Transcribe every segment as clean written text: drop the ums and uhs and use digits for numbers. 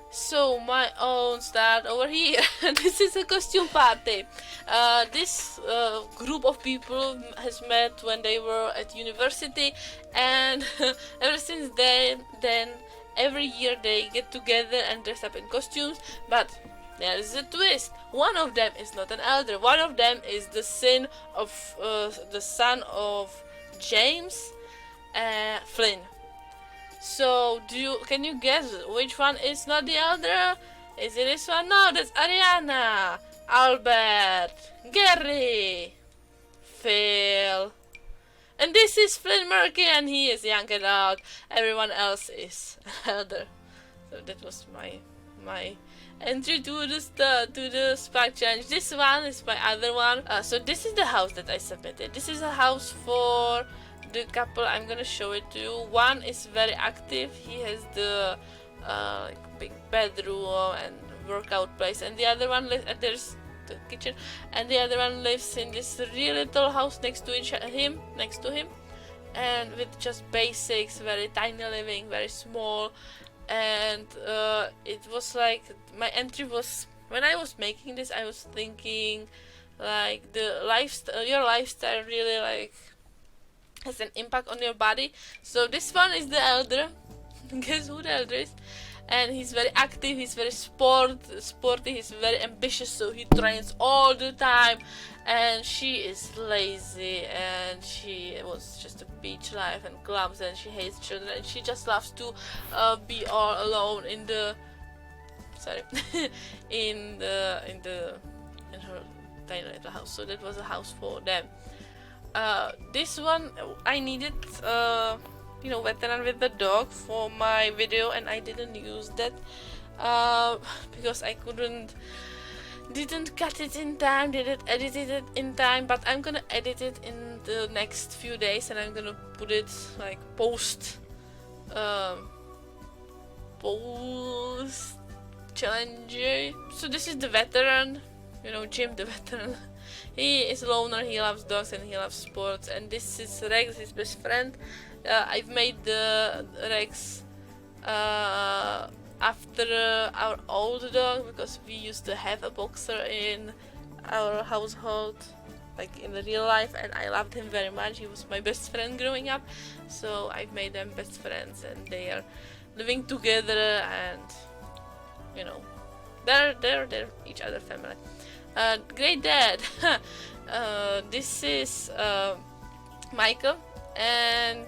So my own start over here. This is a costume party. This group of people has met when they were at university, and ever since then every year they get together and dress up in costumes. But there is a twist. One of them is not an elder. One of them is the son of James Flynn. So, can you guess which one is not the elder? Is it this one? No, that's Ariana, Albert, Gary, Phil, and this is Flynn Murky, and he is young adult. Everyone else is elder. So that was my entry to the Sparkdchallenge. This one is my other one. So this is the house that I submitted. This is a house for the couple. I'm gonna show it to you. One is very active. He has the like big bedroom and workout place, and the other one there's the kitchen, and the other one lives in this really little house next to him, and with just basics, very tiny living, very small. And it was like my entry was, when I was making this, I was thinking like your lifestyle really like has an impact on your body. So this one is the elder. Guess who the elder is? And he's very active, he's very sporty, he's very ambitious, so he trains all the time. And she is lazy, and she wants just a beach life and clubs, and she hates children, and she just loves to be all alone in the in her tiny little house. So that was a house for them. This one I needed veteran with the dog for my video, and I didn't use that because I didn't cut it in time, didn't edit it in time. But I'm gonna edit it in the next few days, and I'm gonna put it like post challenge. So this is the veteran, Jim the veteran. He is a loner, he loves dogs, and he loves sports. And this is Rex, his best friend. I've made the Rex after our old dog, because we used to have a boxer in our household, like in the real life, and I loved him very much. He was my best friend growing up, so I've made them best friends, and they are living together, and they're each other family. Great dad. This is Michael, and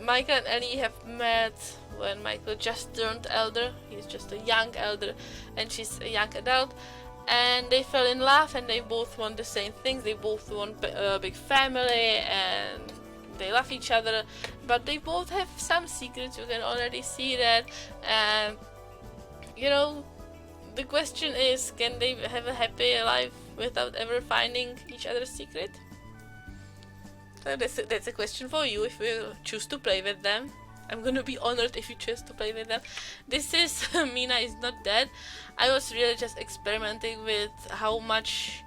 Michael and Ellie have met when Michael just turned elder. He's just a young elder, and she's a young adult, and they fell in love, and they both want the same things. They both want a big family, and they love each other, but they both have some secrets. You can already see that. And the question is, can they have a happy life without ever finding each other's secret? So that's a question for you if you choose to play with them. I'm gonna be honored if you choose to play with them. This is Mina is not dead. I was really just experimenting with how much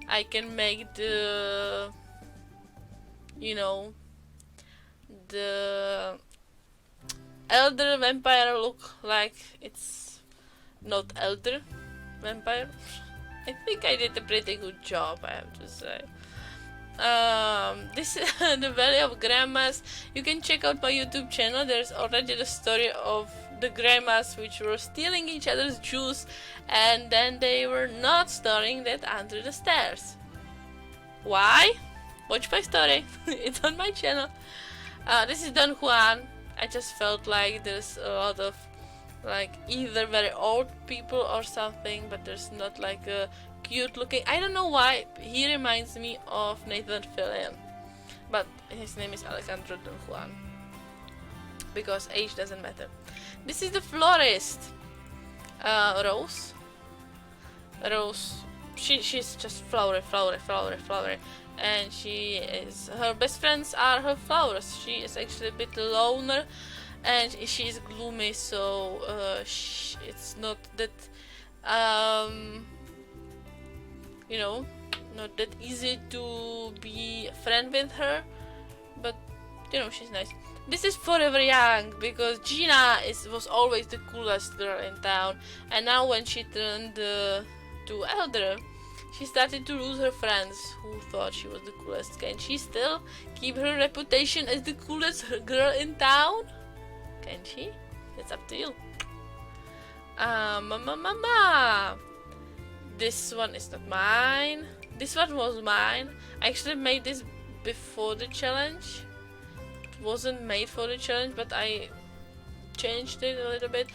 I can make the elder vampire look like it's not elder vampire. I think I did a pretty good job, I have to say. This is the Valley of Grandmas. You can check out my YouTube channel. There's already the story of the grandmas which were stealing each other's juice, and then they were not storing that under the stairs. Why? Watch my story. It's on my channel. This is Don Juan. I just felt like there's a lot of either very old people or something, but there's not like a cute looking. I don't know why he reminds me of Nathan Fillion, but his name is Alejandro Don Juan because age doesn't matter. This is the florist, Rose. She's just flowery, and her best friends are her flowers. She is actually a bit loner, and she is gloomy, so it's not that not that easy to be a friend with her, but she's nice. This is Forever Young, because Gina was always the coolest girl in town, and now when she turned to elder, she started to lose her friends who thought she was the coolest. Can she still keep her reputation as the coolest girl in town? Can she? It's up to you. Mama. This one is not mine. This one was mine. I actually made this before the challenge. It wasn't made for the challenge, but I changed it a little bit.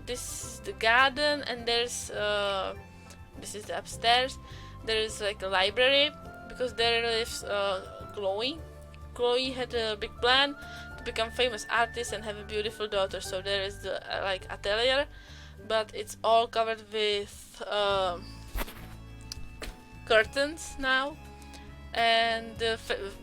This is the garden, and there's this is the upstairs. There is like a library, because there lives Chloe. Chloe had a big plan to become famous artist and have a beautiful daughter. So there is the like atelier, but it's all covered with curtains now. And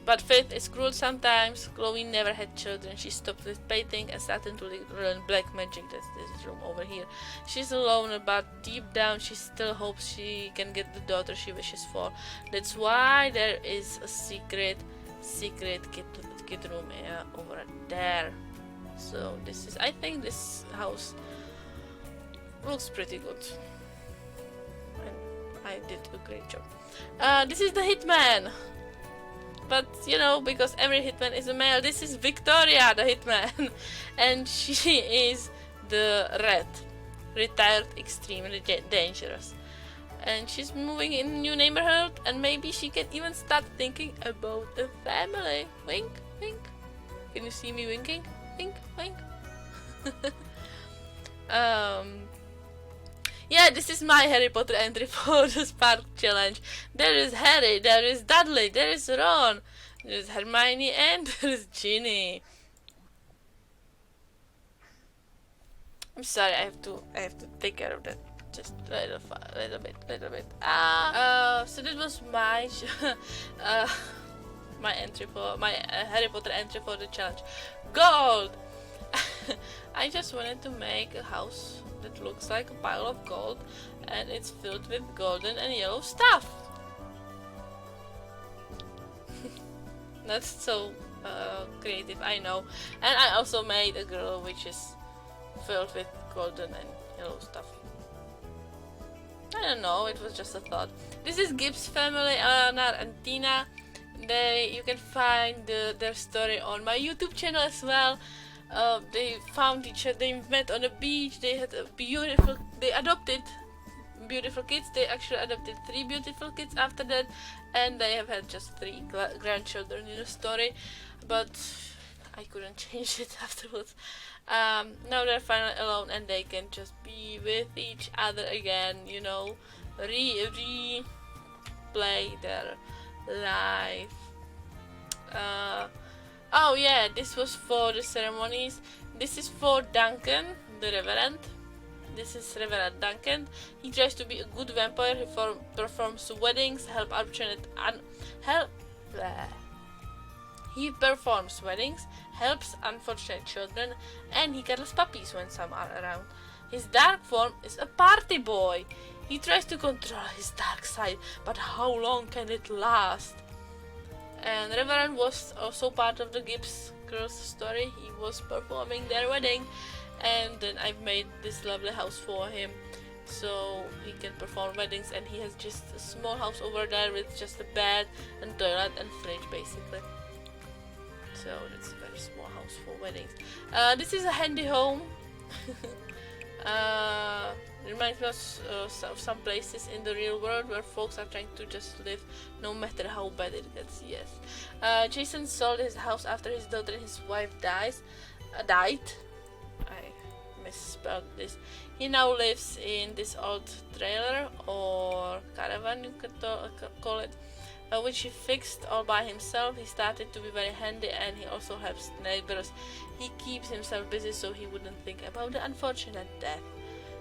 but fate is cruel sometimes. Chloe never had children. She stopped with painting and started to learn black magic. That's this room over here. She's a loner, but deep down she still hopes she can get the daughter she wishes for. That's why there is a secret kid room over there. So this is, I think this house looks pretty good, and I did a great job. This is the hitman, but you know, because every hitman is a male, this is Victoria, the hitman, and she is the red, retired, extremely dangerous, and she's moving in a new neighborhood, and maybe she can even start thinking about a family. Wink, wink. Can you see me winking? Wink, wink. Yeah, this is my Harry Potter entry for the Sparkdchallenge. There is Harry, there is Dudley, there is Ron, there is Hermione, and there is Ginny. I'm sorry, I have to take care of that. Just a little bit. So that was my my entry for my Harry Potter entry for the challenge. Gold. I just wanted to make a house that looks like a pile of gold, and it's filled with golden and yellow stuff. That's so creative, I know. And I also made a girl which is filled with golden and yellow stuff. I don't know, it was just a thought. This is Gibbs family, Eleanor and Tina. You can find their story on my YouTube channel as well. They found each other, they met on a beach, they had they adopted beautiful kids. They actually adopted 3 beautiful kids after that, and they have had just 3 grandchildren in the story, but I couldn't change it afterwards. Now they're finally alone, and they can just be with each other again, you know, replay their life. Oh yeah, this was for the ceremonies. This is for Duncan, the Reverend. This is Reverend Duncan. He tries to be a good vampire. He performs weddings, He performs weddings, helps unfortunate children, and he cuddles puppies when some are around. His dark form is a party boy. He tries to control his dark side, but how long can it last? And Reverend was also part of the Gibbs girls' story. He was performing their wedding, and then I've made this lovely house for him so he can perform weddings, and he has just a small house over there with just a bed and toilet and fridge basically. So it's a very small house for weddings. This is a handy home. Reminds me of some places in the real world where folks are trying to just live no matter how bad it gets. Yes. Jason sold his house after his daughter and his wife died. I misspelled this. He now lives in this old trailer or caravan, you could call it, which he fixed all by himself. He started to be very handy, and he also helps neighbors. He keeps himself busy so he wouldn't think about the unfortunate death.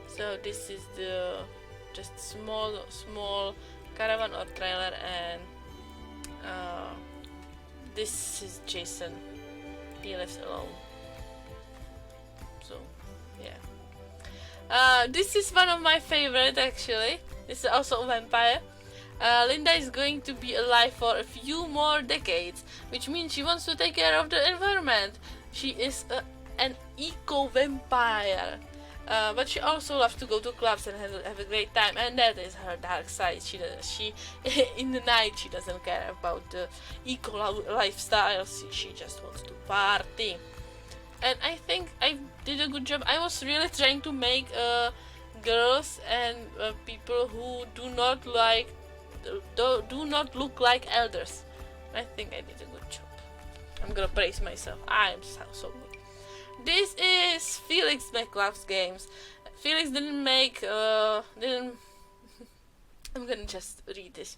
So this is the just small caravan or trailer, and this is Jason. He lives alone. So yeah. This is one of my favorite actually. This is also a vampire. Linda is going to be alive for a few more decades, which means she wants to take care of the environment. She is an eco-vampire. But she also loves to go to clubs and have a great time, and that is her dark side. She in the night she doesn't care about the eco lifestyle. She just wants to party. And I think I did a good job. I was really trying to make girls and people who do not look like elders. I think I did a good job. I'm gonna praise myself. I am so good. This is Felix McLaugh's games. Felix didn't make I'm gonna just read this.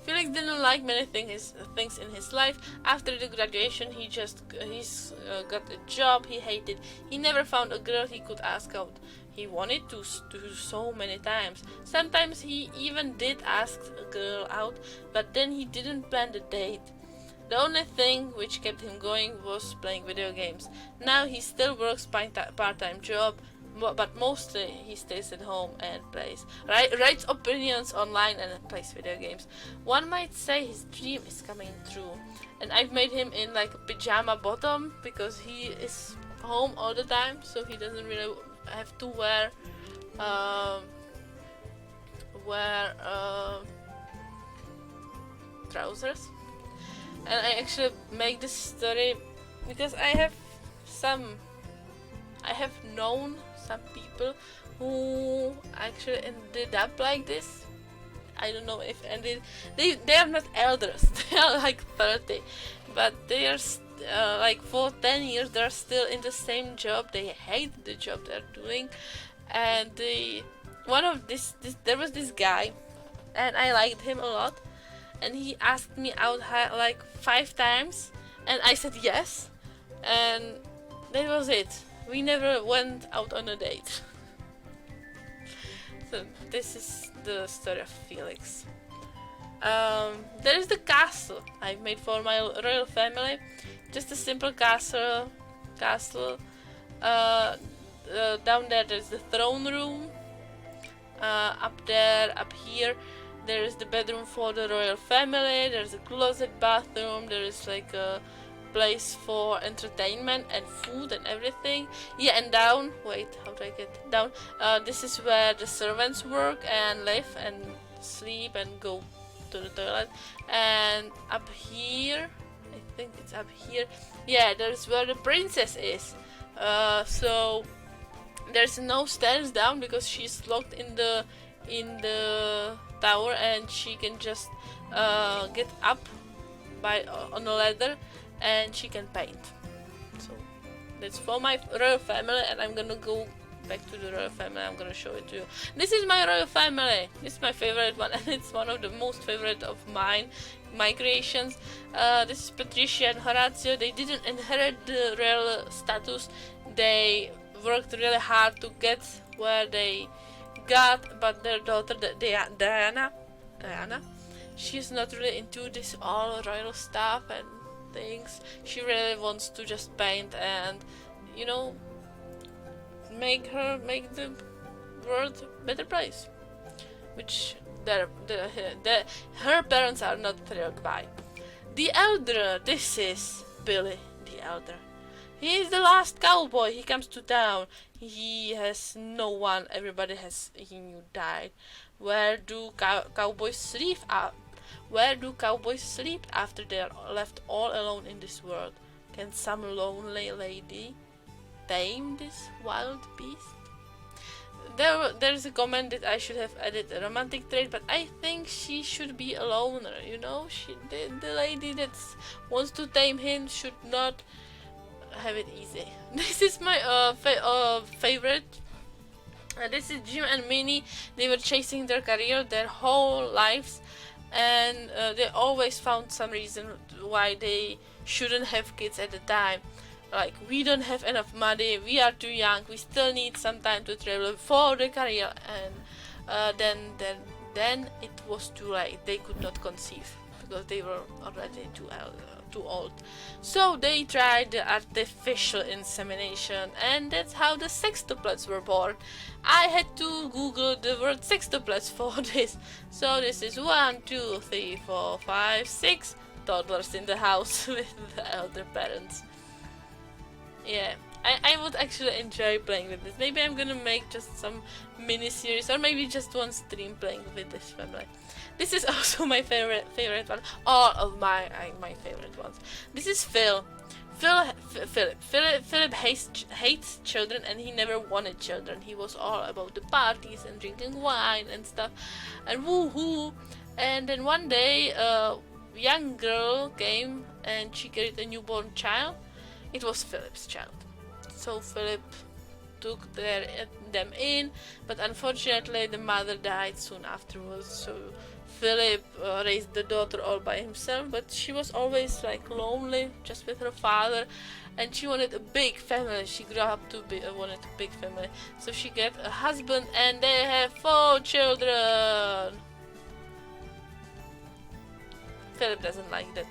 Felix didn't like many things in his life. After the graduation, he's got a job he hated. He never found a girl he could ask out. He wanted to so many times. Sometimes he even did ask a girl out, but then he didn't plan the date. The only thing which kept him going was playing video games. Now he still works part-time job, but mostly he stays at home and writes opinions online and plays video games. One might say his dream is coming true. And I've made him in like a pajama bottom because he is home all the time, so he doesn't really have to wear trousers. And I actually make this story because I have known some people who actually ended up like this. I don't know if they are not elders. They are like 30, but they are like for 10 years they're still in the same job. They hate the job they're doing, and there was this guy, and I liked him a lot. And he asked me out like 5 times, and I said yes, and that was it. We never went out on a date. So this is the story of Felix. There is the castle I've made for my royal family. Just a simple castle. Down there there's the throne room. Up here there is the bedroom for the royal family. There's a closet, bathroom. There is like a place for entertainment and food and everything. Yeah, and down. Wait, how do I get down? This is where the servants work and live and sleep and go to the toilet. And up here, I think it's up here. Yeah, there's where the princess is. So there's no stairs down because she's locked in the tower, and she can just get up on a ladder, and she can paint. So that's for my royal family, and I'm gonna go back to the royal family. I'm gonna show it to you. This is my royal family. This is my favorite one, and it's one of the most favorite of mine, my creations. This is Patricia and Horatio. They didn't inherit the royal status. They worked really hard to get where they got, but their daughter Diana, she's not really into this all royal stuff and things. She really wants to just paint and, you know, make the world a better place, which her parents are not thrilled by. The elder, this is Billy the elder. He is the last cowboy. He comes to town. He has no one. Everybody he knew died. Where do cowboys sleep? Where do cowboys sleep after they are left all alone in this world? Can some lonely lady tame this wild beast? There is a comment that I should have added a romantic trait, but I think she should be a loner. You know, the lady that wants to tame him should not have it easy. This is my favorite. This is Jim and Minnie. They were chasing their career their whole lives, and they always found some reason why they shouldn't have kids at the time. Like, we don't have enough money, we are too young, we still need some time to travel for the career, and then it was too late. They could not conceive because they were already too too old. So they tried the artificial insemination, and that's how the sextuplets were born. I had to Google the word sextuplets for this. So this is 1, 2, 3, 4, 5, 6 toddlers in the house with the elder parents. Yeah, I would actually enjoy playing with this. Maybe I'm gonna make just some mini series, or maybe just one stream playing with this family. This is also my favorite one. All of my favorite ones. This is Phil. Philip hates children, and he never wanted children. He was all about the parties and drinking wine and stuff, and woohoo. And then one day, a young girl came and she carried a newborn child. It was Philip's child. So Philip took them in, but unfortunately the mother died soon afterwards. So Philip raised the daughter all by himself, but she was always like lonely, just with her father, and she wanted a big family. She grew up to wanted a big family. So she got a husband, and they have 4 children. Philip doesn't like that.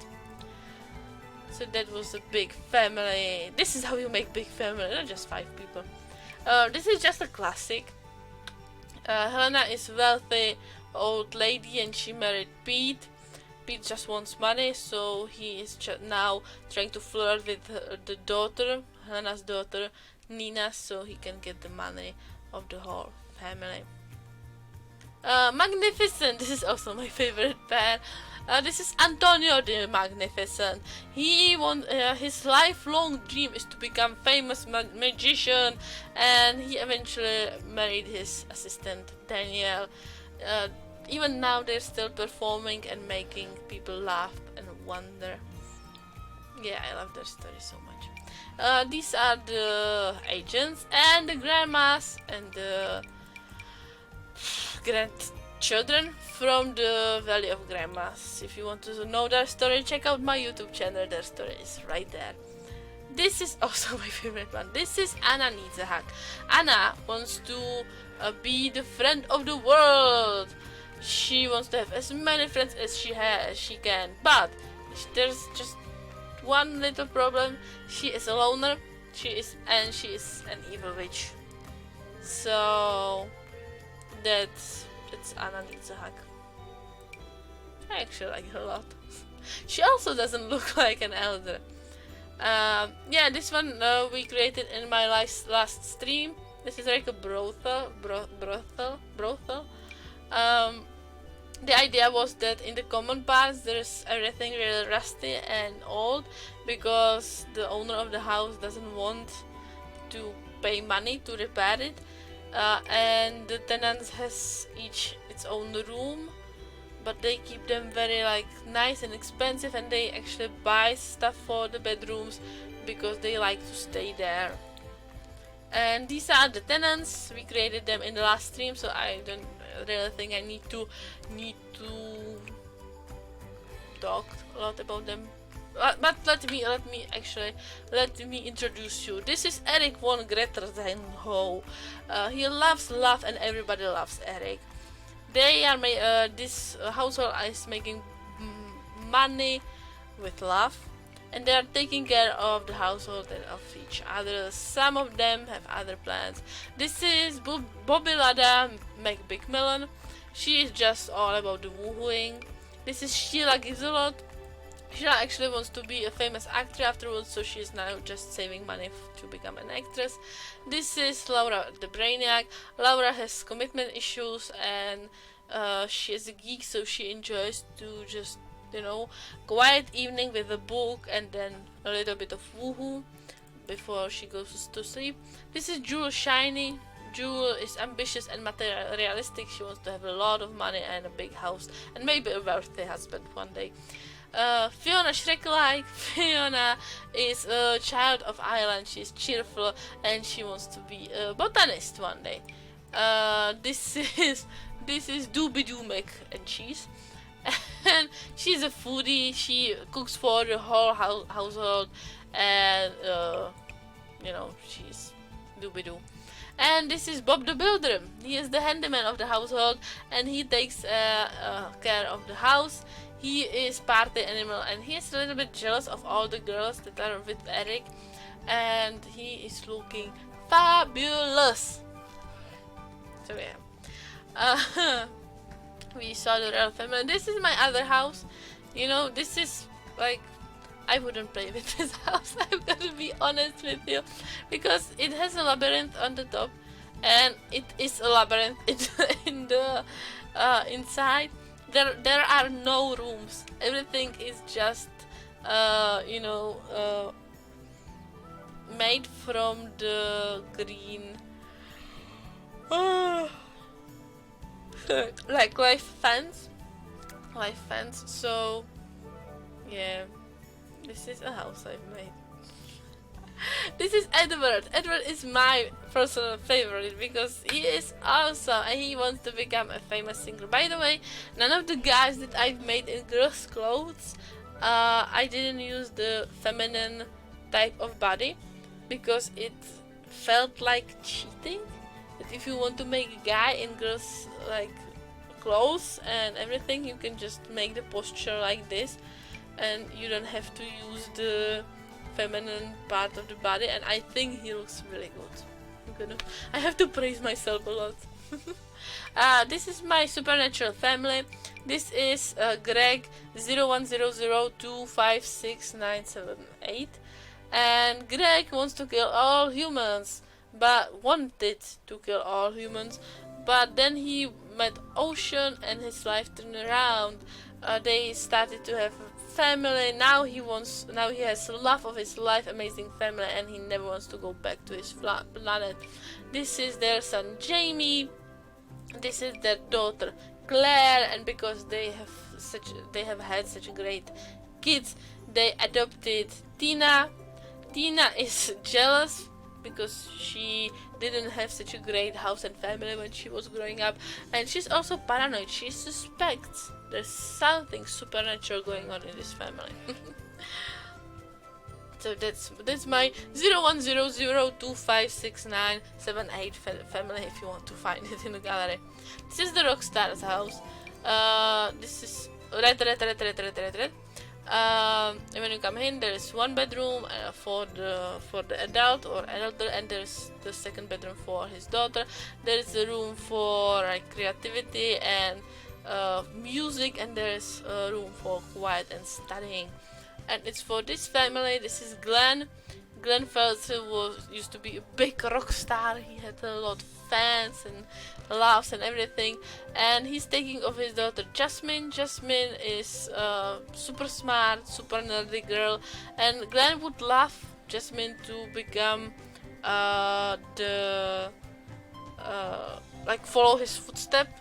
So that was a big family. This is how you make big family, not just 5 people. This is just a classic. Helena is a wealthy old lady, and she married Pete. Pete just wants money, so he is now trying to flirt with the daughter, Helena's daughter, Nina, so he can get the money of the whole family. Magnificent. This is also my favorite pair. This is Antonio the Magnificent. He his lifelong dream is to become famous magician, and he eventually married his assistant Danielle. Even now they're still performing and making people laugh and wonder. Yeah, I love their story so much. These are the agents and the grandmas and the grandchildren from the Valley of Grandmas. If you want to know their story, check out my YouTube channel. Their story is right there. This is also my favorite one. This is Anna Needs a Hug. Anna wants to be the friend of the world. She wants to have as many friends as she can, but there's just one little problem. She is a loner. She is an evil witch. So that's Anna Needs a Hug. I actually like her a lot. She also doesn't look like an elder. Yeah, this one we created in my last stream. This is like a brothel. The idea was that in the common parts there's everything really rusty and old, because the owner of the house doesn't want to pay money to repair it, and the tenants has each its own room, but they keep them very like nice and expensive, and they actually buy stuff for the bedrooms because they like to stay there. And these are the tenants. We created them in the last stream, so I don't really think I need to talk a lot about them. But let me introduce you. This is Eric von Grettersenho. He loves love, and everybody loves Eric. They are this household is making money with love, and they are taking care of the household and of each other. Some of them have other plans. This is Bobby Lada McBigmelon. She is just all about the woohooing. This is Sheila Gives a Lot. Sheila actually wants to be a famous actor afterwards, so she is now just saving money to become an actress. This is Laura the Brainiac. Laura has commitment issues, and she is a geek, so she enjoys to just, quiet evening with a book and then a little bit of woohoo before she goes to sleep. This is Jewel Shiny. Jewel is ambitious and materialistic. She wants to have a lot of money and a big house and maybe a wealthy husband one day. Fiona Shrek-like. Fiona is a child of Ireland. She's cheerful and she wants to be a botanist one day. This is Doobie-Doo mac and cheese. And she's a foodie. She cooks for the whole household, and she's Doobie-Doo. And this is Bob the Builder. He is the handyman of the household, and he takes care of the house. he is party animal, and he is a little bit jealous of all the girls that are with Eric, and he is looking fabulous. So yeah, we saw the royal family. This is my other house. You know, this is like, I wouldn't play with this house. I'm gonna be honest with you, because it has a labyrinth on the top, and it is a labyrinth in the inside. There are no rooms. Everything is just you know, made from the green like life fence. So yeah, this is a house I've made. This is Edward. Edward is my personal favorite because he is awesome and he wants to become a famous singer. By the way, none of the guys that I've made in girls' clothes, I didn't use the feminine type of body because it felt like cheating. That if you want to make a guy in girls' like clothes and everything, you can just make the posture like this, and you don't have to use the feminine part of the body, and I think he looks really good. I have to praise myself a lot. This is my supernatural family. This is Greg 0100256978, and Greg wants to kill all humans, but wanted to kill all humans, but then he met Ocean and his life turned around. They started to have family. Now he has the love of his life, amazing family, and he never wants to go back to his planet. This is their son Jamie. This is their daughter Claire, and because they have had such great kids, they adopted Tina. Tina is jealous because she didn't have such a great house and family when she was growing up, and she's also paranoid. She suspects there's something supernatural going on in this family. So that's my 0100256978 family, if you want to find it in the gallery. This is the Rockstar's house. This is red. And when you come in, there is one bedroom for the adult or elder, and there's the second bedroom for his daughter. There is a room for like creativity and music, and there is a room for quiet and studying. And it's for this family. This is Glenn. Glenn Felser used to be a big rock star. He had a lot of fans and laughs and everything, and he's taking of his daughter Jasmine. Jasmine is super smart, super nerdy girl, and Glenn would love Jasmine to become like follow his footsteps.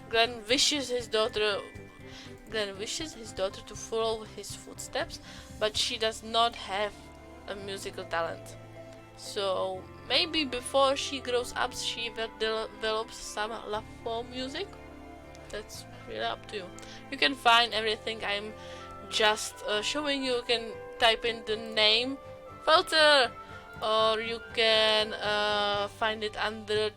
Glenn wishes his daughter to follow his footsteps, but she does not have a musical talent. So maybe before she grows up, she will develop some love for music. That's really up to you. You can find everything I'm just showing you. You can type in the name Filter, or you can find it under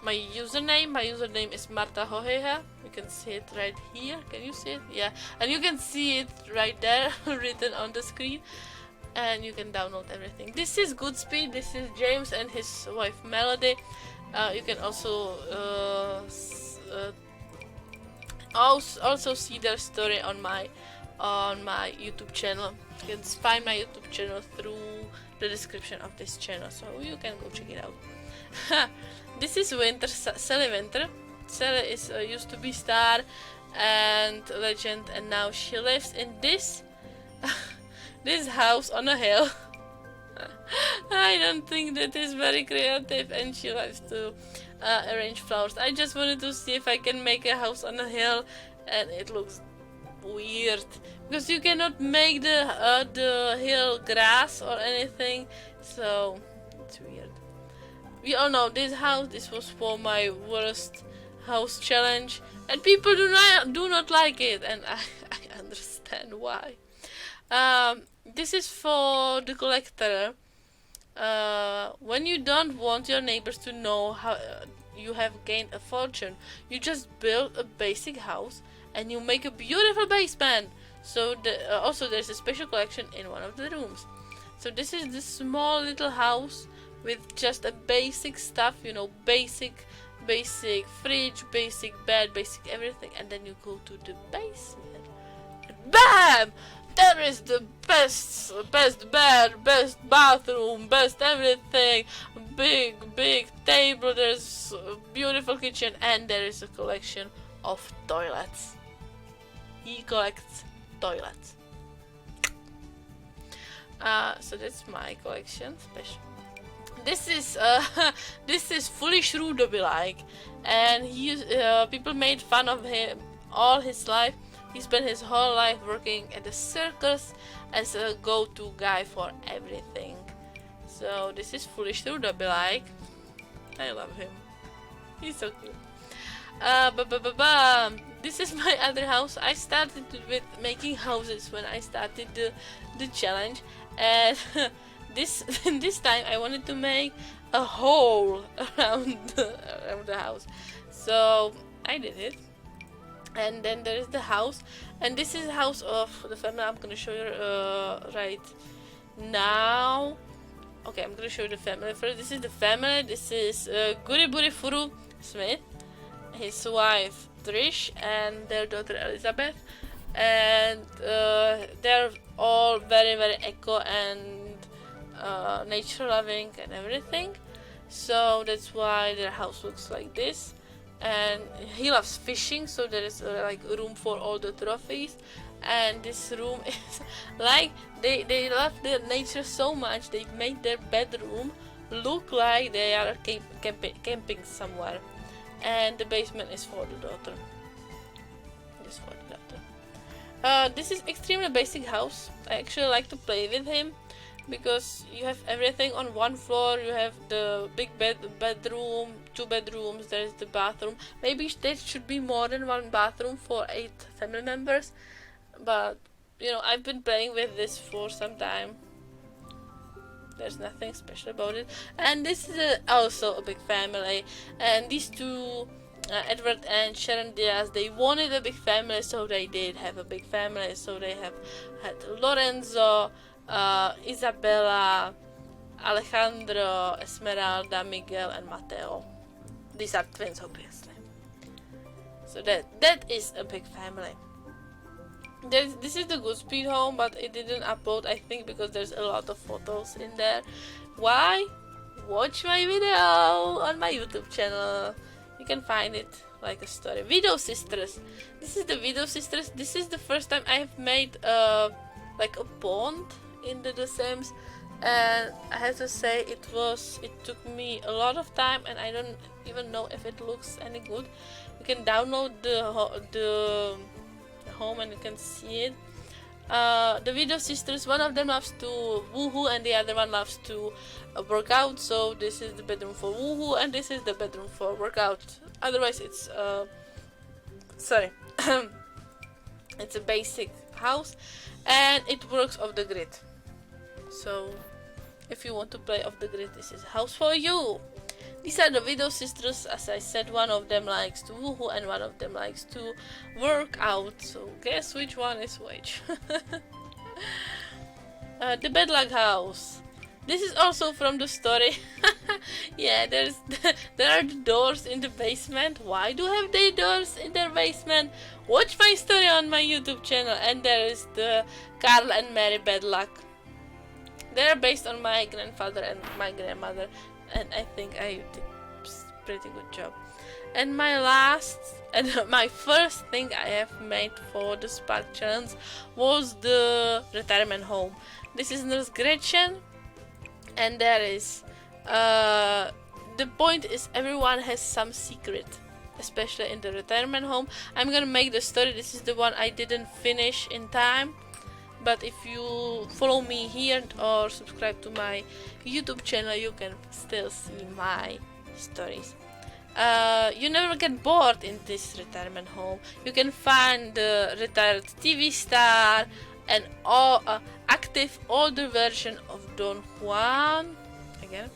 my username. My username is Marta Hoheha. You can see it right here. Can you see it? Yeah, and you can see it right there written on the screen. And you can download everything. This is Goodspeed. This is James and his wife Melody. You can also also see their story on my YouTube channel. You can find my YouTube channel through the description of this channel, so you can go check it out. This is Winter, Sally Winter. Sally is used to be star and legend, and now she lives in this this house on a hill. I don't think that is very creative, and she likes to arrange flowers. I just wanted to see if I can make a house on a hill, and it looks weird because you cannot make the hill grass or anything, so it's weird. We all know this house. This was for my worst house challenge, and people do not like it, and I understand why. This is for the collector. When you don't want your neighbors to know how you have gained a fortune, you just build a basic house and you make a beautiful basement. So also there's a special collection in one of the rooms. So this is the small little house with just a basic stuff, you know, basic fridge, basic bed, basic everything, and then you go to the basement. And BAM! There is the best bed, best bathroom, best everything, big table, there's a beautiful kitchen, and there is a collection of toilets. He collects toilets. So that's my collection, special. This is fully Shrudoby-like, and people made fun of him all his life. He spent his whole life working at the circus as a go-to guy for everything. So this is fully Shrudoby-like. I love him. He's so cute. This is my other house. I started with making houses when I started the challenge, and this time I wanted to make a hole around the house. So I did it. And then there is the house, and this is the house of the family. I'm gonna show you right now. Okay, I'm gonna show you the family first. This is the family. This is Guriburi Furu Smith, his wife Trish, and their daughter Elizabeth, and they're all very eco and nature loving and everything. So that's why their house looks like this. And he loves fishing, so there is like a room for all the trophies. And this room is like they love the nature so much, they made their bedroom look like they are camping somewhere. And the basement is for the daughter. This for the daughter. This is extremely basic house. I actually like to play with him, because you have everything on one floor. You have the big bedroom, 2 bedrooms, there's the bathroom. Maybe there should be more than 1 bathroom for 8 family members, but you know, I've been playing with this for some time. There's nothing special about it. And this is also a big family, and these two, Edward and Sharon Diaz, they wanted a big family, so they did have a big family. So they have had Lorenzo, Isabella, Alejandro, Esmeralda, Miguel, and Mateo. These are twins, obviously. So that is a big family. This is the Goodspeed home, but it didn't upload, I think, because there's a lot of photos in there. Why? Watch my video on my YouTube channel. You can find it like a story. Video Sisters. This is the Video Sisters. This is the first time I've made like a pond in the Sims, and I have to say it took me a lot of time, and I don't even know if it looks any good. You can download the home and you can see it. The Video Sisters, one of them loves to woohoo and the other one loves to work out. So this is the bedroom for woohoo and this is the bedroom for workout. Otherwise it's sorry it's a basic house, and it works off the grid. So if you want to play off the grid, this is a house for you. These are the Video Sisters. As I said, one of them likes to woohoo and one of them likes to work out. So guess which one is which. The Bedlag House. This is also from the story. Yeah, there are the doors in the basement. Why do have they doors in their basement? Watch my story on my YouTube channel. And there is the Carl and Mary Bedlag. They are based on my grandfather and my grandmother, and I think I did a pretty good job. And my last and my first thing I have made for the Spark Challenge was the retirement home. This is Nurse Gretchen, and there is the point is everyone has some secret, especially in the retirement home. I'm gonna make the story. This is the one I didn't finish in time, but if you follow me here or subscribe to my YouTube channel, you can still see my stories. You never get bored in this retirement home. You can find the retired TV star and all active older version of Don Juan again,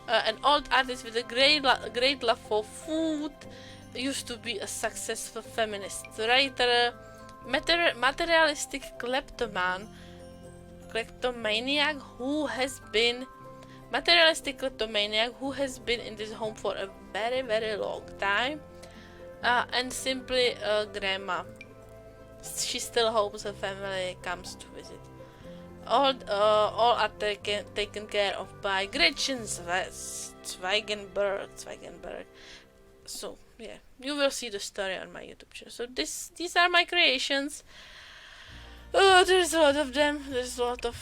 an old artist with a great love for food, used to be a successful feminist writer, materialistic kleptomaniac who has been in this home for a very, very long time, and simply a grandma. She still hopes her family comes to visit. All are taken care of by Gretchen Zweigenberg. So yeah, you will see the story on my YouTube channel. So these are my creations. There's a lot of them. There's a lot of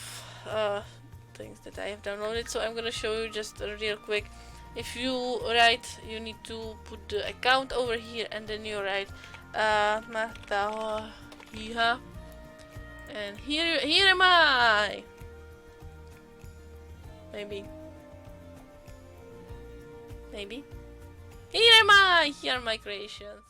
things that I have downloaded. So I'm gonna show you just real quick. If you write, you need to put the account over here, and then you write Marta Hiha. And here am I. Maybe. Here am I. Here are my creations.